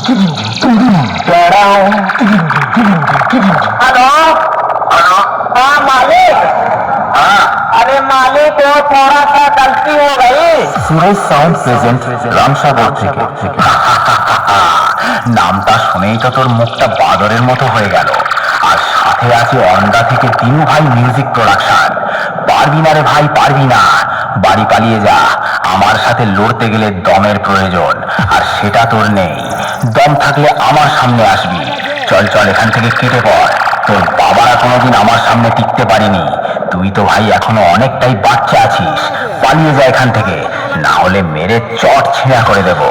Hello हाँ मालिक। अरे मालिक वो थोड़ा सा गलती हो गई। সুরেশ সাউন্ড প্রেজেন্ট রামসাগর থেকে। নামটা শুনেই তো তোর মুখটা বাদরের মতো হয়ে গেল। আর সাথে আছে অন্ডা থেকে দিনু ভাই মিউজিক প্রোডাকশন। পারবি না রে ভাই, পারবি না। বাড়ি পালিয়ে যা। আমার সাথে লড়তে গেলে দমের প্রয়োজন, আর সেটা তোর নেই। দম থাকলে আমার সামনে আসবি। চল চল এখান থেকে কেটে পড়। তোর বাবারা কোনোদিন আমার সামনে টিকতে পারেনি। তুই তো ভাই এখনো অনেকটাই বাচ্চা আছিস। পালিয়ে যা এখান থেকে, না হলে মেরে চট ছেঁড়া করে দেবো।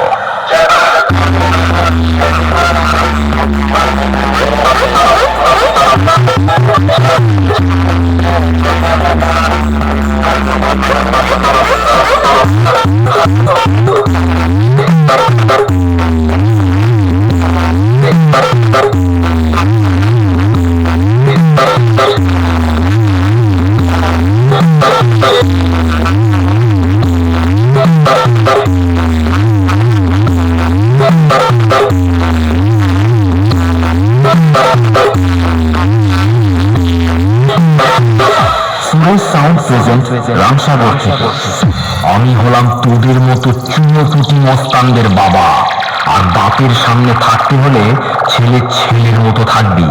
সুরেশ সাউন্ড প্রেজেন্ট রামসাগর থেকে। আমি হলাম তোদের মতো চুনোপুটি মস্তানদের বাবা। আর বাপের সামনে থাকতে হলে ছেলে ছেলের মতো থাকবি,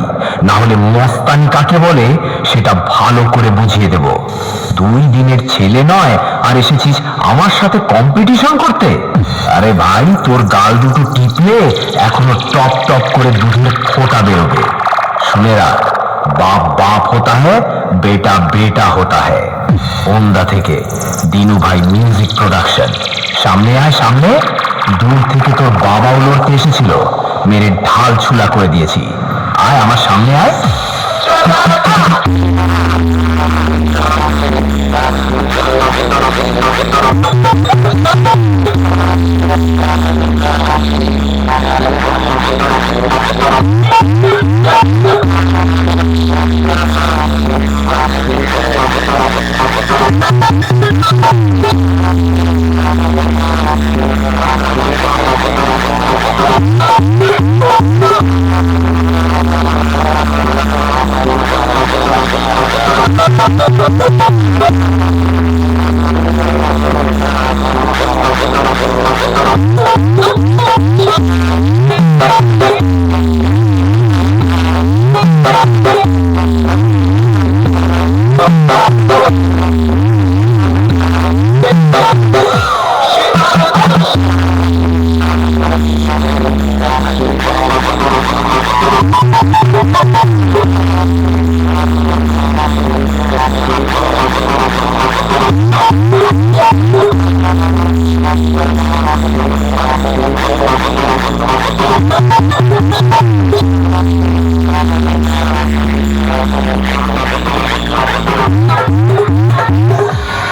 না হলে মস্তানি কাকে বলে সেটা ভালো করে বুঝিয়ে দেব। 2 দিনের ছেলে নয় আর এসেছিস আমার সাথে কম্পিটিশন করতে। আরে ভাই, তোর গাল দুটো টিপলে এখনো টপ টপ করে দুধের ফোঁটা বেরোবে। শুনে রাখ, बाप बाप होता है, बेटा बेटा होता है। ओंदा থেকে দিনু ভাই মিউজিক প্রোডাকশন। সামনে আয় সামনে। দূর থেকে তোর বাবাও লড়তে এসেছিল, মেরে ঢাল ছুলা করে দিয়েছি। আয় আমার সামনে আয়।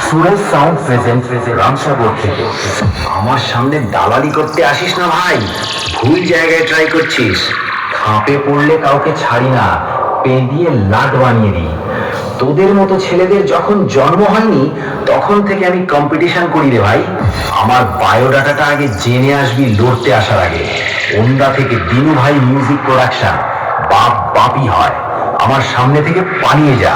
সুরেশ সাউন্ড প্রেজেন্ট রামসাগর থেকে। আমার সামনে দালালি করতে আসিস না ভাই, ভুল জায়গায় ট্রাই করছিস। খাপে পড়লে কাউকে ছাড়ি না, পেঁদিয়ে লাট বানিয়ে দিই। তোদের মতো ছেলেদের যখন জন্ম হয়নি তখন থেকে আমি কম্পিটিশন করি রে ভাই। আমার বায়োডাটাটা আগে জেনে আসবি লড়তে আসার আগে। ওন্ডা থেকে দিনু ভাই মিউজিক প্রোডাকশন। বাপ বাপই হয়। আমার সামনে থেকে পালিয়ে যা।